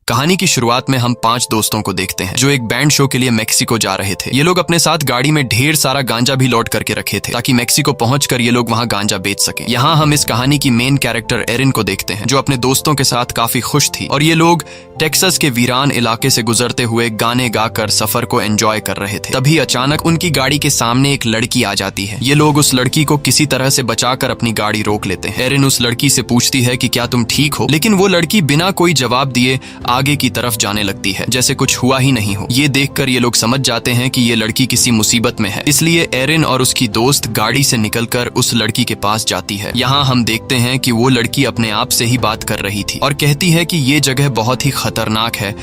कहानी की शुरुआत में हम 5 दोस्तों को देखते हैं जो एक बैंड शो के लिए मेक्सिको जा रहे थे। ये लोग अपने साथ गाड़ी में ढेर सारा गांजा भी लोड करके रखे थे ताकि मेक्सिको पहुंचकर ये लोग वहां गांजा बेच सकें। यहाँ हम इस कहानी की मेन कैरेक्टर एरिन को देखते हैं जो अपने दोस्तों के साथ काफी खुश थी और ये लोग टेक्सास के वीरान इलाके से गुजरते हुए गाने गाकर सफर को एंजॉय कर रहे थे। तभी अचानक उनकी गाड़ी के सामने एक लड़की आ जाती है। ये लोग उस लड़की को किसी तरह से बचाकर अपनी गाड़ी रोक लेते हैं। एरिन उस लड़की से पूछती है कि क्या तुम ठीक हो, लेकिन वो लड़की बिना कोई जवाब दिए आगे की तरफ जाने लगती है जैसे कुछ हुआ ही नहीं हो। ये देखकर ये लोग समझ जाते हैं कि ये लड़की किसी मुसीबत में है, इसलिए एरिन और उसकी दोस्त गाड़ी से निकलकर उस लड़की के पास जाती है। यहाँ हम देखते हैं कि वो लड़की अपने आप से ही बात कर रही थी और कहती है कि ये जगह बहुत ही खतरनाक है,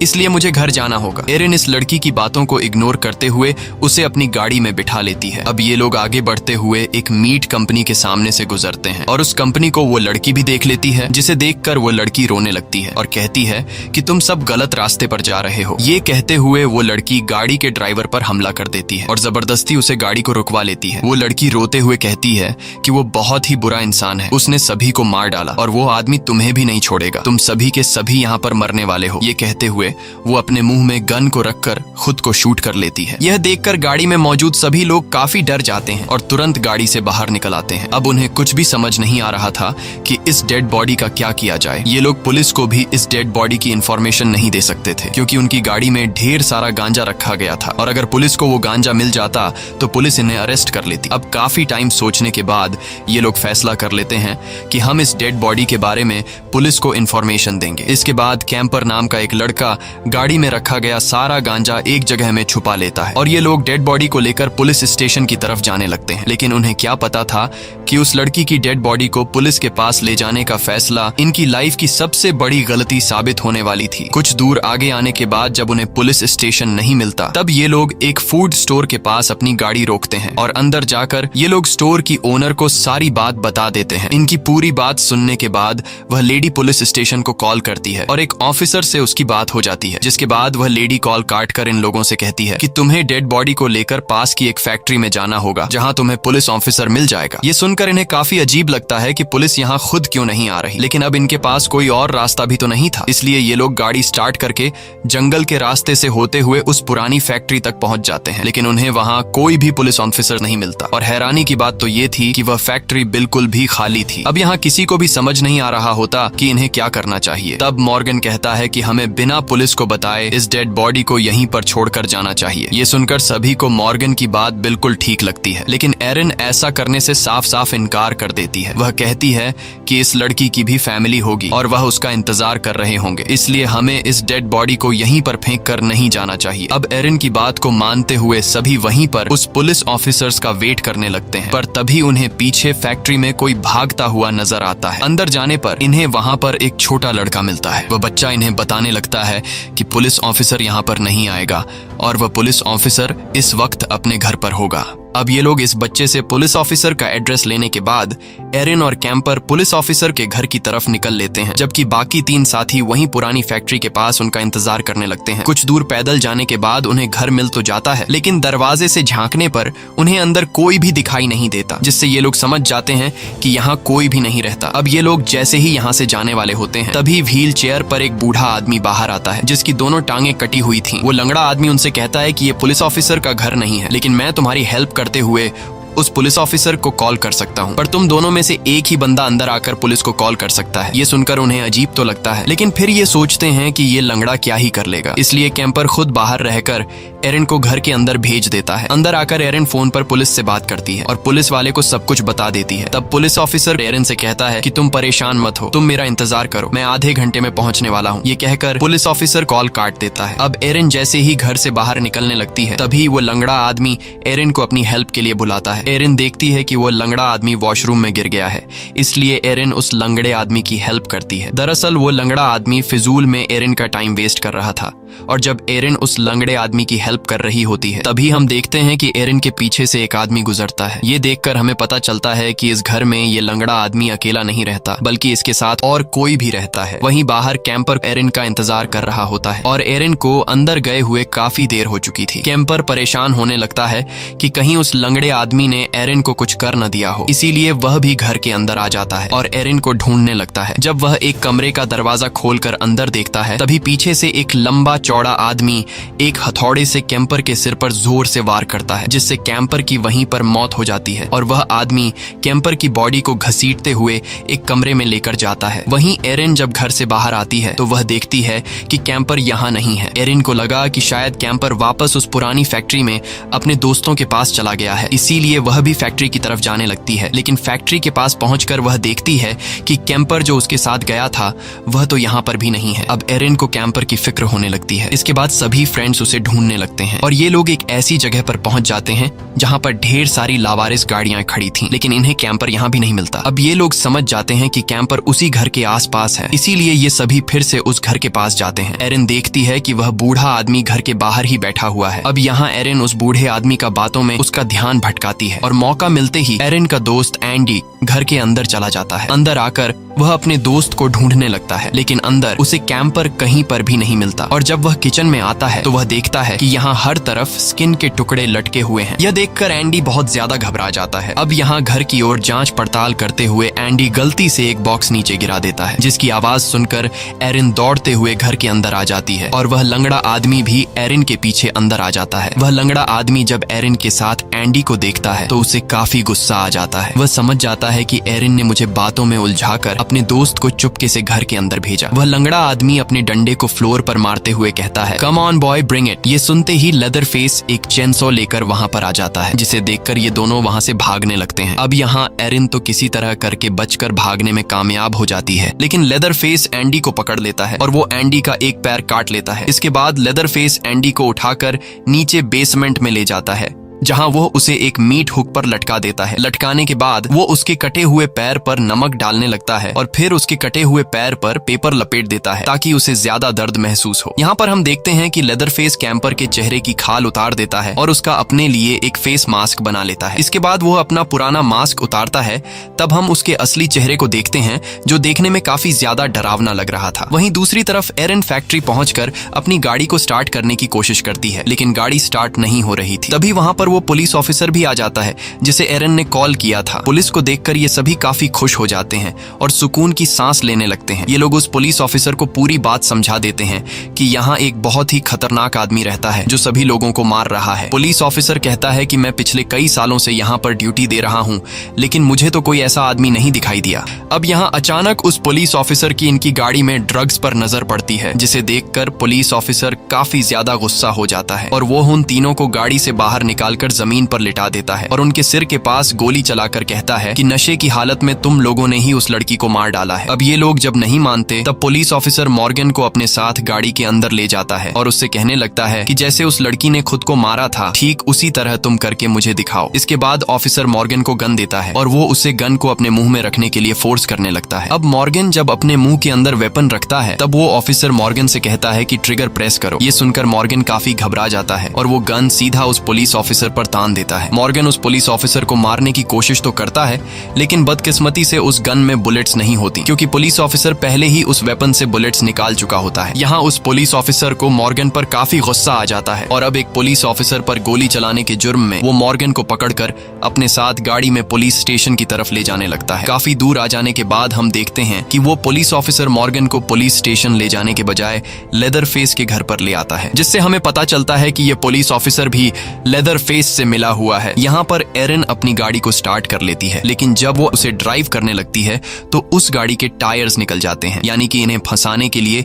इसलिए मुझे घर जाना होगा। एरिन इस लड़की की बातों को इग्नोर करते हुए उसे अपनी गाड़ी में बिठा लेती है। अब ये लोग आगे बढ़ते हुए एक मीट कंपनी के सामने से गुजरते हैं और उस कंपनी को वो लड़की भी देख लेती है, जिसे देखकर वो लड़की रोने लगती है और कहती है कि तुम सब गलत रास्ते पर जा रहे हो। ये कहते हुए वो लड़की गाड़ी के ड्राइवर पर हमला कर देती है और जबरदस्ती उसे गाड़ी को रुकवा लेती है। वो लड़की रोते हुए कहती है कि वो बहुत ही बुरा इंसान है, उसने सभी को मार डाला और वो आदमी तुम्हें भी नहीं छोड़ेगा, तुम सभी के सभी यहाँ पर मरने वाले हो। ये कहते हुए वो अपने मुंह में गन को रखकर खुद को शूट कर लेती है। यह देखकर गाड़ी में मौजूद सभी लोग काफी डर जाते हैं और तुरंत गाड़ी से बाहर निकल आते हैं। अब उन्हें कुछ भी समझ नहीं आ रहा था कि इस डेड बॉडी का क्या किया जाए। ये लोग पुलिस को भी इस डेड बॉडी की इंफॉर्मेशन नहीं दे सकते थे क्योंकि उनकी गाड़ी में ढेर सारा गांजा रखा गया था और अगर पुलिस को वो गांजा मिल जाता तो पुलिस इन्हें अरेस्ट कर लेती। अब काफी टाइम सोचने के बाद ये लोग फैसला कर लेते हैं कि हम इस डेड बॉडी के बारे में पुलिस को इंफॉर्मेशन देंगे। इसके बाद कैंपर नाम का एक लड़का गाड़ी में रखा गया सारा गांजा एक जगह में छुपा लेता है और ये लोग डेड बॉडी को लेकर पुलिस स्टेशन की तरफ जाने लगते हैं। लेकिन उन्हें क्या पता था कि उस लड़की की डेड बॉडी को पुलिस के पास ले जाने का फैसला इनकी लाइफ की सबसे बड़ी गलती साबित होने वाली थी। कुछ दूर आगे आने के बाद जब उन्हें पुलिस स्टेशन नहीं मिलता तब ये लोग एक फूड स्टोर के पास अपनी गाड़ी रोकते हैं और अंदर जाकर ये लोग स्टोर की ओनर को सारी बात बता देते हैं। इनकी पूरी बात सुनने के बाद वह लेडी पुलिस स्टेशन को कॉल करती है और एक ऑफिसर से उसकी बात हो जाती है, जिसके बाद वह लेडी कॉल काट कर इन लोगों से कहती है कि तुम्हें डेड बॉडी को लेकर पास की एक फैक्ट्री में जाना होगा जहां तुम्हें पुलिस ऑफिसर मिल जाएगा। ये सुनकर इन्हें काफी अजीब लगता है कि पुलिस यहाँ खुद क्यों नहीं आ रही, लेकिन अब इनके पास कोई और रास्ता भी तो नहीं था, इसलिए ये लोग गाड़ी स्टार्ट करके जंगल के रास्ते से होते हुए उस पुरानी फैक्ट्री तक पहुंच जाते हैं। लेकिन उन्हें वहां कोई भी पुलिस ऑफिसर नहीं मिलता और हैरानी की बात तो ये थी कि वह फैक्ट्री बिल्कुल भी खाली थी। अब यहाँ किसी को भी समझ नहीं आ रहा होता कि इन्हें क्या करना चाहिए। तब मॉर्गन कहता है कि हमें बिना पुलिस को बताए इस डेड बॉडी को यहीं पर छोड़कर जाना चाहिए। ये सुनकर सभी को मॉर्गन की बात बिल्कुल ठीक लगती है, लेकिन एरिन ऐसा करने से साफ साफ इनकार कर देती है। वह कहती है कि इस लड़की की भी फैमिली होगी और वह उसका इंतजार कर रहे होंगे, इसलिए हमें इस डेड बॉडी को यहीं पर फेंक कर नहीं जाना चाहिए। अब एरिन की बात को मानते हुए सभी वहीं पर उस पुलिस ऑफिसर्स का वेट करने लगते हैं, पर तभी उन्हें पीछे फैक्ट्री में कोई भागता हुआ नजर आता है। अंदर जाने पर इन्हें वहां पर एक छोटा लड़का मिलता है। वह बच्चा इन्हें बताने लगता है कि पुलिस ऑफिसर यहाँ पर नहीं आएगा और वह पुलिस ऑफिसर इस वक्त अपने घर पर होगा। अब ये लोग इस बच्चे से पुलिस ऑफिसर का एड्रेस लेने के बाद एरिन और कैंपर पुलिस ऑफिसर के घर की तरफ निकल लेते हैं, जबकि बाकी 3 साथी वहीं पुरानी फैक्ट्री के पास उनका इंतजार करने लगते हैं। कुछ दूर पैदल जाने के बाद उन्हें घर मिल तो जाता है, लेकिन दरवाजे से झांकने पर उन्हें अंदर कोई भी दिखाई नहीं देता, जिससे ये लोग समझ जाते हैं कि यहाँ कोई भी नहीं रहता। अब ये लोग जैसे ही यहाँ से जाने वाले होते हैं तभी व्हील चेयर पर एक बूढ़ा आदमी बाहर आता है जिसकी दोनों टांगे कटी हुई थी। वो लंगड़ा आदमी उनसे कहता है कि ये पुलिस ऑफिसर का घर नहीं है, लेकिन मैं तुम्हारी हेल्प करते हुए उस पुलिस ऑफिसर को कॉल कर सकता हूँ, पर तुम दोनों में से एक ही बंदा अंदर आकर पुलिस को कॉल कर सकता है। ये सुनकर उन्हें अजीब तो लगता है, लेकिन फिर ये सोचते हैं कि ये लंगड़ा क्या ही कर लेगा, इसलिए कैंपर खुद बाहर रहकर एरिन को घर के अंदर भेज देता है। अंदर आकर एरिन फोन पर पुलिस से बात करती है और पुलिस वाले को सब कुछ बता देती है। तब पुलिस ऑफिसर एरिन से कहता है कि तुम परेशान मत हो, तुम मेरा इंतजार करो, मैं आधे घंटे में पहुंचने वाला हूँ। ये कहकर पुलिस ऑफिसर कॉल काट देता है। अब एरिन जैसे ही घर से बाहर निकलने लगती है तभी वो लंगड़ा आदमी एरिन को अपनी हेल्प के लिए बुलाता है। एरिन देखती है कि वो लंगड़ा आदमी वॉशरूम में गिर गया है, इसलिए एरिन उस लंगड़े आदमी की हेल्प करती है। दरअसल वो लंगड़ा आदमी फिजूल में एरिन का टाइम वेस्ट कर रहा था। और जब एरिन उस लंगड़े आदमी की हेल्प कर रही होती है तभी हम देखते हैं कि एरिन के पीछे से एक आदमी गुजरता है। ये देखकर हमें पता चलता है कि इस घर में ये लंगड़ा आदमी अकेला नहीं रहता बल्कि इसके साथ और कोई भी रहता है। वहीं बाहर कैंपर एरिन का इंतजार कर रहा होता है और एरिन को अंदर गए हुए काफी देर हो चुकी थी। कैंपर परेशान होने लगता है कि कहीं उस लंगड़े आदमी ने एरिन को कुछ कर न दिया हो, इसीलिए वह भी घर के अंदर आ जाता है और एरिन को ढूंढने लगता है। जब वह एक कमरे का दरवाजा खोलकर अंदर देखता है तभी पीछे से एक लंबा चौड़ा आदमी एक हथौड़े से कैंपर के सिर पर जोर से वार करता है, जिससे कैंपर की वहीं पर मौत हो जाती है और वह आदमी कैंपर की बॉडी को घसीटते हुए एक कमरे में लेकर जाता है। वहीं एरिन जब घर से बाहर आती है तो वह देखती है कि कैंपर यहाँ नहीं है। एरिन को लगा कि शायद कैंपर वापस उस पुरानी फैक्ट्री में अपने दोस्तों के पास चला गया है, इसीलिए वह भी फैक्ट्री की तरफ जाने लगती है। लेकिन फैक्ट्री के पास पहुंचकर वह देखती है कि कैंपर जो उसके साथ गया था वह तो यहाँ पर भी नहीं है। अब एरिन को कैंपर की फिक्र होने लगती है। इसके बाद सभी फ्रेंड्स उसे ढूंढने लगते हैं और ये लोग एक ऐसी जगह पर पहुंच जाते हैं जहां पर ढेर सारी लावारिस गाड़ियां खड़ी थीं, लेकिन इन्हें कैंपर यहां भी नहीं मिलता। अब ये लोग समझ जाते हैं कि कैंपर उसी घर के आसपास है, इसीलिए ये सभी फिर से उस घर के पास जाते हैं। एरिन देखती है कि वह बूढ़ा आदमी घर के बाहर ही बैठा हुआ है। अब यहाँ एरिन उस बूढ़े आदमी का बातों में उसका ध्यान भटकाती है और मौका मिलते ही एरिन का दोस्त एंडी घर के अंदर चला जाता है। अंदर आकर वह अपने दोस्त को ढूंढने लगता है, लेकिन अंदर उसे कैंपर कहीं पर भी नहीं मिलता। और जब वह किचन में आता है तो वह देखता है कि यहाँ हर तरफ स्किन के टुकड़े लटके हुए हैं। यह देखकर एंडी बहुत ज्यादा घबरा जाता है। अब यहाँ घर की ओर जांच पड़ताल करते हुए एंडी गलती से एक बॉक्स नीचे गिरा देता है, जिसकी आवाज सुनकर एरिन दौड़ते हुए घर के अंदर आ जाती है और वह लंगड़ा आदमी भी एरिन के पीछे अंदर आ जाता है। वह लंगड़ा आदमी जब एरिन के साथ एंडी को देखता है तो उसे काफी गुस्सा आ जाता है। वह समझ जाता है कि एरिन ने मुझे बातों में उलझाकर अपने दोस्त को चुपके से घर के अंदर भेजा। वह लंगड़ा आदमी अपने डंडे को फ्लोर पर मारते हुए कहता है, come on boy bring it. ये सुनते ही लेदर फेस एक चेनसॉ लेकर वहाँ पर आ जाता है, जिसे देखकर ये दोनों वहाँ से भागने लगते हैं। अब यहाँ एरिन तो किसी तरह करके बचकर भागने में कामयाब हो जाती है, लेकिन लेदर फेस एंडी को पकड़ लेता है और वो एंडी का एक पैर काट लेता है। इसके बाद लेदर फेस एंडी को उठाकर नीचे बेसमेंट में ले जाता है, जहां वो उसे एक मीट हुक पर लटका देता है। लटकाने के बाद वो उसके कटे हुए पैर पर नमक डालने लगता है और फिर उसके कटे हुए पैर पर पेपर लपेट देता है ताकि उसे ज्यादा दर्द महसूस हो। यहाँ पर हम देखते हैं कि लेदर फेस कैंपर के चेहरे की खाल उतार देता है और उसका अपने लिए एक फेस मास्क बना लेता है। इसके बाद वो अपना पुराना मास्क उतारता है, तब हम उसके असली चेहरे को देखते हैं जो देखने में काफी ज्यादा डरावना लग रहा था। वहीं दूसरी तरफ एरिन फैक्ट्री पहुंचकर अपनी गाड़ी को स्टार्ट करने की कोशिश करती है, लेकिन गाड़ी स्टार्ट नहीं हो रही थी। तभी वहां पर वो पुलिस ऑफिसर भी आ जाता है जिसे एरिन ने कॉल किया था। पुलिस को देखकर ये सभी काफी खुश हो जाते हैं और सुकून की सांस लेने लगते हैं। ये लोग उस पुलिस ऑफिसर को पूरी बात समझा देते हैं कि यहाँ एक बहुत ही खतरनाक आदमी रहता है जो सभी लोगों को मार रहा है। पुलिस ऑफिसर कहता है कि मैं पिछले कई सालों से यहाँ पर ड्यूटी दे रहा हूँ, लेकिन मुझे तो कोई ऐसा आदमी नहीं दिखाई दिया। अब यहाँ अचानक उस पुलिस ऑफिसर की इनकी गाड़ी में ड्रग्स पर नजर पड़ती है, जिसे देखकर पुलिस ऑफिसर काफी ज्यादा गुस्सा हो जाता है और वो उन तीनों को गाड़ी से बाहर निकालकर जमीन पर लिटा देता है और उनके सिर के पास गोली चलाकर कहता है कि नशे की हालत में तुम लोगों ने ही उस लड़की को मार डाला है। अब ये लोग जब नहीं मानते तब पुलिस ऑफिसर मॉर्गन को अपने साथ गाड़ी के अंदर ले जाता है और उससे कहने लगता है कि जैसे उस लड़की ने खुद को मारा था ठीक उसी तरह तुम करके मुझे दिखाओ। इसके बाद ऑफिसर मॉर्गन को गन देता है और वो उसे गन को अपने मुंह में रखने के लिए फोर्स करने लगता है। अब मॉर्गन जब अपने मुंह के अंदर वेपन रखता है तब वो ऑफिसर मॉर्गन से कहता है कि ट्रिगर प्रेस करो। ये सुनकर मॉर्गन काफी घबरा जाता है और वो गन सीधा उस पुलिस ऑफिसर पर तान देता है। मॉर्गन उस पुलिस ऑफिसर को मारने की कोशिश तो करता है, लेकिन बदकिस्मती से उस गन में बुलेट्स नहीं होती, क्योंकि पुलिस ऑफिसर पहले ही उस वेपन से बुलेट्स निकाल चुका होता है। यहाँ उस पुलिस ऑफिसर को मॉर्गन पर काफी गुस्सा आ जाता है और अब एक पुलिस ऑफिसर पर गोली चलाने के जुर्म में वो मॉर्गन को पकड़कर अपने साथ गाड़ी में पुलिस स्टेशन की तरफ ले जाने लगता है। काफी दूर आ जाने के बाद हम देखते हैं कि वो पुलिस ऑफिसर मॉर्गन को पुलिस स्टेशन ले जाने के बजाय लेदर फेस के घर पर ले आता है, जिससे हमें पता चलता है कि ये पुलिस ऑफिसर भी लेदर फेस से मिला हुआ है। यहाँ पर एरिन अपनी गाड़ी को स्टार्ट कर लेती है, लेकिन जब वो उसे ड्राइव करने लगती है तो उस गाड़ी के टायर्स निकल जाते हैं, यानी कि इन्हें फंसाने के लिए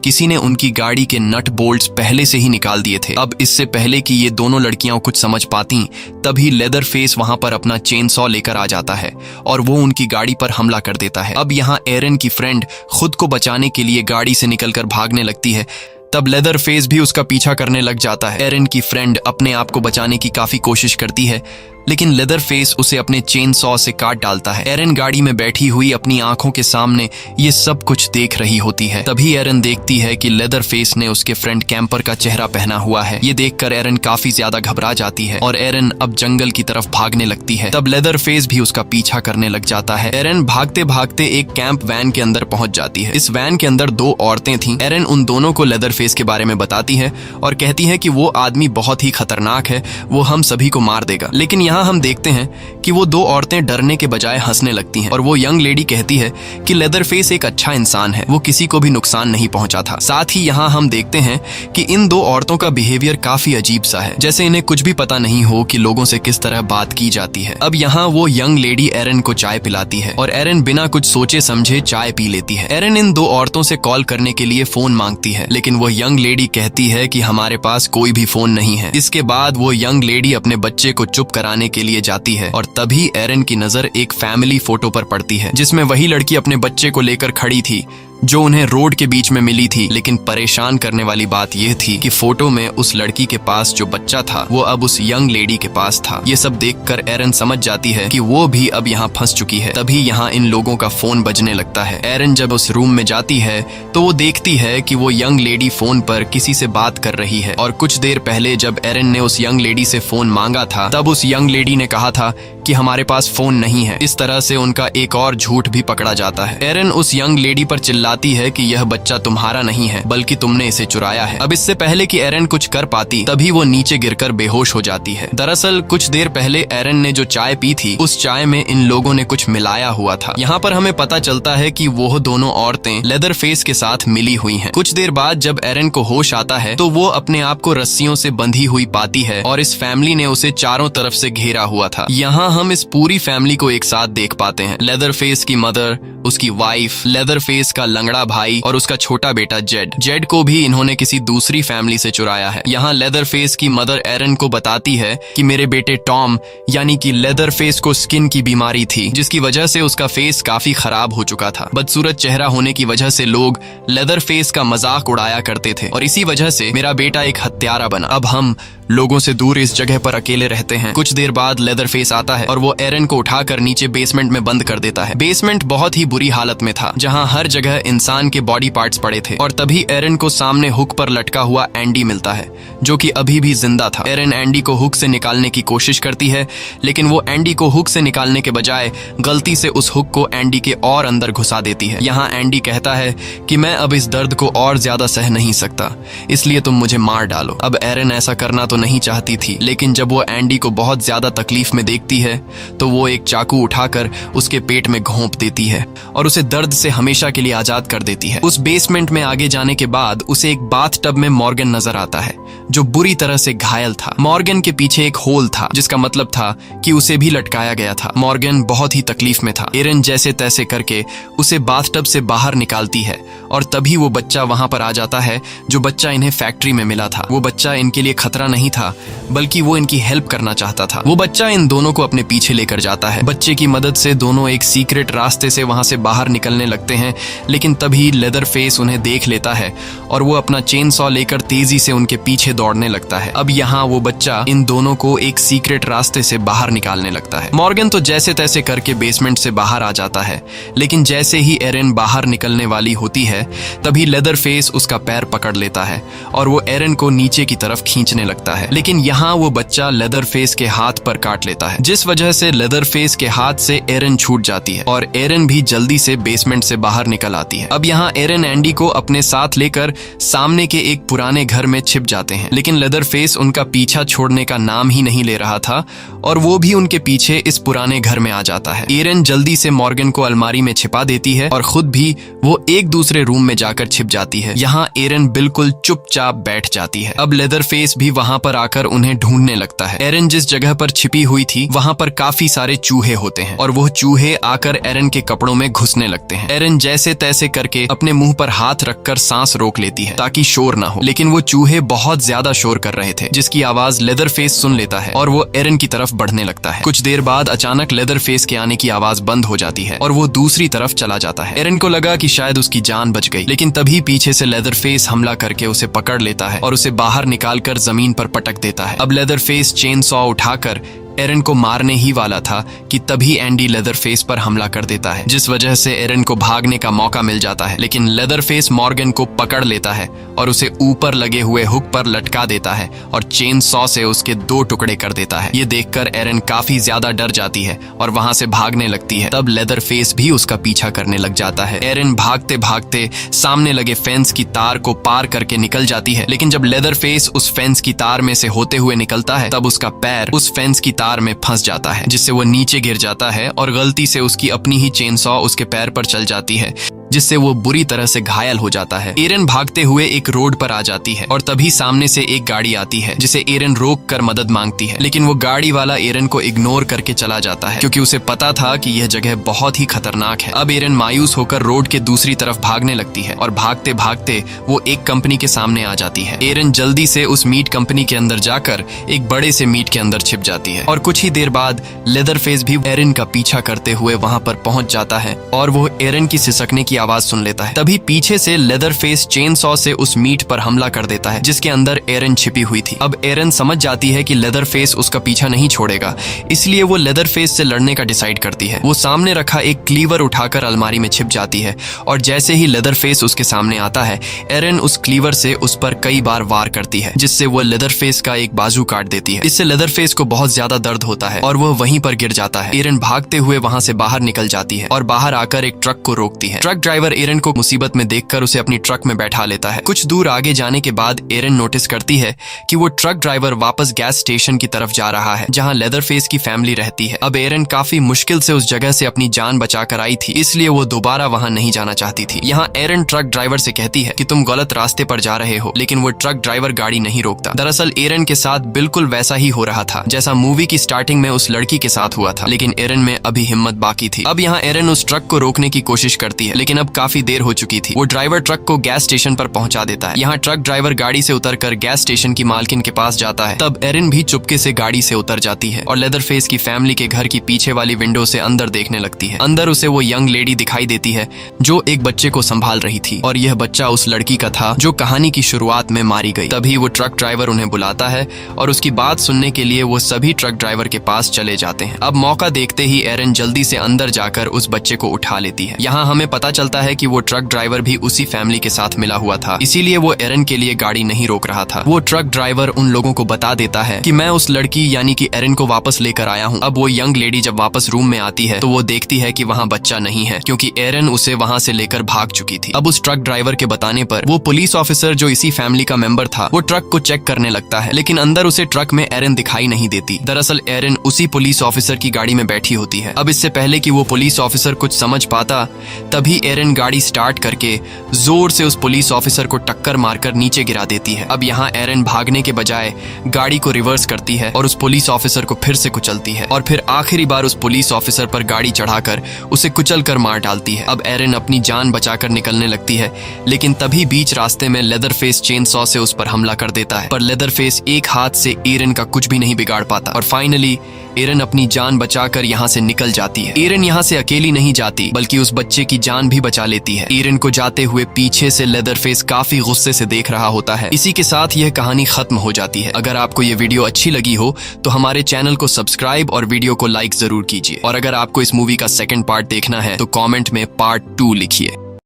किसी ने उनकी गाड़ी के नट बोल्ट्स पहले से ही निकाल दिए थे। अब इससे पहले कि ये दोनों लड़कियां कुछ समझ पाती तभी लेदर फेस वहां पर अपना चेनसॉ लेकर आ जाता है और वो उनकी गाड़ी पर हमला कर देता है। अब यहाँ एरिन की फ्रेंड खुद को बचाने के लिए गाड़ी से निकलकर भागने लगती है, तब लेदर फेस भी उसका पीछा करने लग जाता है। एरिन की फ्रेंड अपने आप को बचाने की काफी कोशिश करती है, लेकिन लेदर फेस उसे अपने चेन सॉ से काट डालता है। एरन गाड़ी में बैठी हुई अपनी आंखों के सामने ये सब कुछ देख रही होती है। तभी एरन देखती है कि लेदर फेस ने उसके फ्रेंड कैंपर का चेहरा पहना हुआ है। ये देखकर एरन काफी ज्यादा घबरा जाती है और एरन अब जंगल की तरफ भागने लगती है। तब लेदर फेस भी उसका पीछा करने लग जाता है। एरन भागते भागते एक कैंप वैन के अंदर पहुंच जाती है। इस वैन के अंदर 2 औरतें थीं। एरन उन दोनों को लेदर फेस के बारे में बताती है और कहती है कि वो आदमी बहुत ही खतरनाक है, वो हम सभी को मार देगा। लेकिन यहाँ हम देखते हैं कि वो 2 औरतें डरने के बजाय हंसने लगती हैं और वो यंग लेडी कहती है कि लेदर फेस एक अच्छा इंसान है, वो किसी को भी नुकसान नहीं पहुंचा था। साथ ही यहाँ हम देखते हैं कि इन 2 औरतों का बिहेवियर काफी अजीब सा है, जैसे इन्हें कुछ भी पता नहीं हो कि लोगों से किस तरह बात की जाती है। अब यहाँ वो यंग लेडी एरन को चाय पिलाती है और एरन बिना कुछ सोचे समझे चाय पी लेती है। एरन इन 2 औरतों से कॉल करने के लिए फोन मांगती है, लेकिन वो यंग लेडी कहती है कि हमारे पास कोई भी फोन नहीं है। इसके बाद वो यंग लेडी अपने बच्चे को चुप कराने के लिए जाती है और तभी एरन की नजर एक फैमिली फोटो पर पड़ती है, जिसमें वही लड़की अपने बच्चे को लेकर खड़ी थी जो उन्हें रोड के बीच में मिली थी। लेकिन परेशान करने वाली बात यह थी कि फोटो में उस लड़की के पास जो बच्चा था वो अब उस यंग लेडी के पास था। ये सब देखकर एरन समझ जाती है कि वो भी अब यहाँ फंस चुकी है। तभी यहाँ इन लोगों का फोन बजने लगता है। एरन जब उस रूम में जाती है तो वो देखती है कि वो यंग लेडी फोन पर किसी से बात कर रही है और कुछ देर पहले जब एरन ने उस यंग लेडी से फोन मांगा था तब उस यंग लेडी ने कहा था कि हमारे पास फोन नहीं है। इस तरह से उनका एक और झूठ भी पकड़ा जाता है। एरन उस यंग लेडी पर चिल्लाती है कि यह बच्चा तुम्हारा नहीं है बल्कि तुमने इसे चुराया है। अब इससे पहले कि एरन कुछ कर पाती तभी वो नीचे गिरकर बेहोश हो जाती है। दरअसल कुछ देर पहले एरन ने जो चाय पी थी उस चाय में इन लोगों ने कुछ मिलाया हुआ था। यहाँ पर हमें पता चलता है कि वो दोनों औरतें लेदर फेस के साथ मिली हुई हैं। कुछ देर बाद जब एरन को होश आता है तो वो अपने आप को रस्सियों से बंधी हुई पाती है और इस फैमिली ने उसे चारों तरफ से घेरा हुआ था। यहाँ हम इस पूरी फैमिली को एक साथ देख पाते हैं। लेदर फेस की मदर, उसकी वाइफ, लेदर फेस का लंगड़ा भाई और उसका छोटा बेटा जेड को भी इन्होंने किसी दूसरी फैमिली से चुराया है। यहाँ लेदर फेस की मदर एरन को बताती है कि मेरे बेटे टॉम यानी कि लेदर फेस को स्किन की बीमारी थी जिसकी वजह से उसका फेस काफी खराब हो चुका था। बदसूरत चेहरा होने की वजह से लोग लेदर फेस का मजाक उड़ाया करते थे और इसी वजह से मेरा बेटा एक हत्यारा बना। अब हम लोगों से दूर इस जगह पर अकेले रहते हैं। कुछ देर बाद लेदर फेस आता है और वो एरन को उठाकर नीचे बेसमेंट में बंद कर देता है। बेसमेंट बहुत ही बुरी हालत में था जहां हर जगह इंसान के बॉडी पार्ट्स पड़े थे और तभी एरन को सामने हुक पर लटका हुआ एंडी मिलता है जो कि अभी भी जिंदा था। एरन एंडी को हुक से निकालने की कोशिश करती है लेकिन वो एंडी को हुक से निकालने के बजाय गलती से उस हुक को एंडी के और अंदर घुसा देती है। यहाँ एंडी कहता है कि मैं अब इस दर्द को और ज्यादा सह नहीं सकता, इसलिए तुम मुझे मार डालो। अब एरन ऐसा करना नहीं चाहती थी लेकिन जब वो एंडी को बहुत ज्यादा तकलीफ में देखती है तो वो एक चाकू उठाकर उसके पेट में घोंप देती है और उसे दर्द से हमेशा के लिए आजाद कर देती है। उस बेसमेंट में आगे जाने के बाद उसे एक बाथटब में मॉर्गन नजर आता है जो बुरी तरह से घायल था। मॉर्गन के पीछे एक होल था जिसका मतलब था कि उसे भी लटकाया गया था। मॉर्गन बहुत ही तकलीफ में था। एरन जैसे तैसे करके उसे बाथटब से बाहर निकालती है और तभी वो बच्चा वहां पर आ जाता है जो बच्चा इन्हें फैक्ट्री में मिला था। वो बच्चा इनके लिए खतरा नहीं था बल्कि वो इनकी हेल्प करना चाहता था। वो बच्चा इन दोनों को अपने पीछे लेकर जाता है। बच्चे की मदद से दोनों एक सीक्रेट रास्ते से वहां से बाहर निकलने लगते हैं लेकिन तभी लेदर फेस उन्हें देख लेता है और वो अपना चेन सॉ लेकर तेजी से उनके पीछे दौड़ने लगता है। अब यहाँ वो बच्चा इन दोनों को एक सीक्रेट रास्ते से बाहर निकालने लगता है। मॉर्गन तो जैसे तैसे करके बेसमेंट से बाहर आ जाता है लेकिन जैसे ही एरन बाहर निकलने वाली होती है तभी लेदर फेस उसका पैर पकड़ लेता है और वो एरन को नीचे की तरफ खींचने लगता है। लेकिन यहाँ वो बच्चा लेदर फेस के हाथ पर काट लेता है जिस वजह से लेदर फेस के हाथ से एरन छूट जाती है और एरन भी जल्दी से बेसमेंट से बाहर निकल आती है। अब यहाँ एरन एंडी को अपने साथ लेकर सामने के एक पुराने घर में छिप जाते हैं लेकिन लेदर फेस उनका पीछा छोड़ने का नाम ही नहीं ले रहा था और वो भी उनके पीछे इस पुराने घर में आ जाता है। एरन जल्दी से मॉर्गन को अलमारी में छिपा देती है और खुद भी वो एक दूसरे रूम में जाकर छिप जाती है। यहाँ एरन बिल्कुल चुपचाप बैठ जाती है। अब लेदर फेस भी वहाँ पर आकर उन्हें ढूंढने लगता है। एरन जिस जगह पर छिपी हुई थी वहाँ पर काफी सारे चूहे होते हैं और वो चूहे आकर एरन के कपड़ों में घुसने लगते हैं। एरन जैसे तैसे करके अपने मुंह पर हाथ रखकर सांस रोक लेती है ताकि शोर ना हो लेकिन वो चूहे बहुत ज्यादा शोर कर रहे थे जिसकी आवाज लेदर फेस सुन लेता है और वो एरन की तरफ बढ़ने लगता है। कुछ देर बाद अचानक लेदर फेस के आने की आवाज बंद हो जाती है और वो दूसरी तरफ चला जाता है। एरन को लगा कि शायद उसकी जान बच गई लेकिन तभी पीछे से लेदर फेस हमला करके उसे पकड़ लेता है और उसे बाहर निकालकर जमीन पर पटक देता है। अब लेदर फेस चेन सॉ उठाकर एरन को मारने ही वाला था कि तभी एंडी लेदरफेस पर हमला कर देता है, जिस वजह से एरन को भागने का मौका मिल जाता है। लेकिन लेदरफेस मॉर्गन को पकड़ लेता है और उसे ऊपर लगे हुए हुक पर लटका देता है और चेन सॉ से उसके 2 टुकड़े कर देता है। ये देखकर एरन काफी ज्यादा डर जाती है और वहां से भागने लगती है। तब लेदरफेस भी उसका पीछा करने लग जाता है। एरन भागते भागते सामने लगे फेंस की तार को पार करके निकल जाती है, लेकिन जब लेदरफेस उस फेंस की तार में से होते हुए निकलता है तब उसका पैर उस फेंस की तार में फंस जाता है, जिससे वो नीचे गिर जाता है और गलती से उसकी अपनी ही चेन सॉ उसके पैर पर चल जाती है, जिससे वो बुरी तरह से घायल हो जाता है। एरन भागते हुए एक रोड पर आ जाती है और तभी सामने से एक गाड़ी आती है, जिसे एरन रोक कर मदद मांगती है, लेकिन वो गाड़ी वाला एरन को इग्नोर करके चला जाता है, क्योंकि उसे पता था कि यह जगह बहुत ही खतरनाक है। अब एरन मायूस होकर रोड के दूसरी तरफ भागने लगती है और भागते भागते वो एक कंपनी के सामने आ जाती है। एरन जल्दी से उस मीट कंपनी के अंदर जाकर एक बड़े से मीट के अंदर छिप जाती है और कुछ ही देर बाद लेदरफेस भी एरन का पीछा करते हुए वहां पर पहुंच जाता है और वो एरन की सिसकने की आवाज सुन लेता है। तभी पीछे से लेदरफेस चेन सॉ से उस मीट पर हमला कर देता है, जिसके अंदर एरन छिपी हुई थी। अब एरन समझ जाती है कि लेदरफेस उसका पीछा नहीं छोड़ेगा, इसलिए वो लेदरफेस से लड़ने का डिसाइड करती है। वो सामने रखा एक क्लीवर उठाकर अलमारी में छिप जाती है और जैसे ही लेदरफेस उसके सामने आता है, एरन उस क्लीवर से उस पर कई बार वार करती है, जिससे वो लेदरफेस का एक बाजू काट देती है। इससे लेदरफेस को बहुत ज्यादा दर्द होता है और वह वहीं पर गिर जाता है। एरन भागते हुए वहां से बाहर निकल जाती है और बाहर आकर एक ट्रक को रोकती है। ट्रक ड्राइवर एरन को मुसीबत में देखकर उसे अपनी ट्रक में बैठा लेता है। कुछ दूर आगे जाने के बाद एरन नोटिस करती है कि वो ट्रक ड्राइवर वापस गैस स्टेशन की तरफ जा रहा है, जहां लेदरफेस की फैमिली रहती है। अब एरन काफी मुश्किल से उस जगह से अपनी जान बचाकर आई थी, इसलिए वो दोबारा वहां नहीं जाना चाहती थी। यहाँ एरन ट्रक ड्राइवर से कहती है कि तुम गलत रास्ते पर जा रहे हो, लेकिन वो ट्रक ड्राइवर गाड़ी नहीं रोकता। दरअसल एरन के साथ बिल्कुल वैसा ही हो रहा था जैसा मूवी की स्टार्टिंग में उस लड़की के साथ हुआ था, लेकिन एरन में अभी हिम्मत बाकी थी। अब यहाँ एरन उस ट्रक को रोकने की कोशिश करती है, लेकिन अब काफी देर हो चुकी थी। वो ड्राइवर ट्रक को गैस स्टेशन पर पहुंचा देता है। यहाँ ट्रक ड्राइवर गाड़ी से उतरकर गैस स्टेशन की मालकिन के पास जाता है। तब एरन भी चुपके से गाड़ी से उतर जाती है और लेदरफेस की फैमिली के घर की पीछे वाली विंडो से अंदर देखने लगती है। अंदर उसे वो यंग लेडी दिखाई देती है जो एक बच्चे को संभाल रही थी और यह बच्चा उस लड़की का था जो कहानी की शुरुआत में मारी गई। तभी वो ट्रक ड्राइवर उन्हें बुलाता है और उसकी बात सुनने के लिए वो सभी ट्रक ड्राइवर के पास चले जाते हैं। अब मौका देखते ही एरन जल्दी से अंदर जाकर उस बच्चे को उठा लेती है। यहाँ हमें पता चलता है कि वो ट्रक ड्राइवर भी उसी फैमिली के साथ मिला हुआ था, इसीलिए वो एरन के लिए गाड़ी नहीं रोक रहा था। वो ट्रक ड्राइवर उन लोगों को बता देता है कि मैं उस लड़की यानी कि एरन को वापस लेकर आया हूँ। अब वो यंग लेडी जब वापस रूम में आती है तो वो देखती है कि वहाँ बच्चा नहीं है, क्योंकि एरन उसे वहाँ से लेकर भाग चुकी थी। अब उस ट्रक ड्राइवर के बताने पर वो पुलिस ऑफिसर जो इसी फैमिली का मेंबर था, वो ट्रक को चेक करने लगता है, लेकिन अंदर उसे ट्रक में एरन दिखाई नहीं देती। दरअसल एरन उसी पुलिस ऑफिसर की गाड़ी में बैठी होती है। अब इससे पहले कि वो पुलिस ऑफिसर कुछ समझ पाता, तभी एरन गाड़ी स्टार्ट करके जोर से उस पुलिस ऑफिसर को टक्कर मारकर नीचे गिरा देती है। अब यहाँ एरन भागने के बजाय गाड़ी को रिवर्स करती है और उस पुलिस ऑफिसर को फिर से कुचलती है और फिर आखिरी बार उस पुलिस ऑफिसर पर गाड़ी चढ़ाकर उसे कुचल कर मार डालती है। अब एरन अपनी जान बचाकर निकलने लगती है, लेकिन तभी बीच रास्ते में लेदरफेस चेन सॉ से उस पर हमला कर देता है। पर लेदरफेस एक हाथ से एरन का कुछ भी नहीं बिगाड़ पाता और फाइनली एरन अपनी जान बचाकर यहाँ से निकल जाती है। एरन यहाँ से अकेली नहीं जाती, बल्कि उस बच्चे की जान भी बचा लेती है। एरन को जाते हुए पीछे से लेदरफेस काफी गुस्से से देख रहा होता है। इसी के साथ यह कहानी खत्म हो जाती है। अगर आपको ये वीडियो अच्छी लगी हो तो हमारे चैनल को सब्सक्राइब और वीडियो को लाइक जरूर कीजिए, और अगर आपको इस मूवी का सेकंड पार्ट देखना है तो कमेंट में पार्ट 2 लिखिए।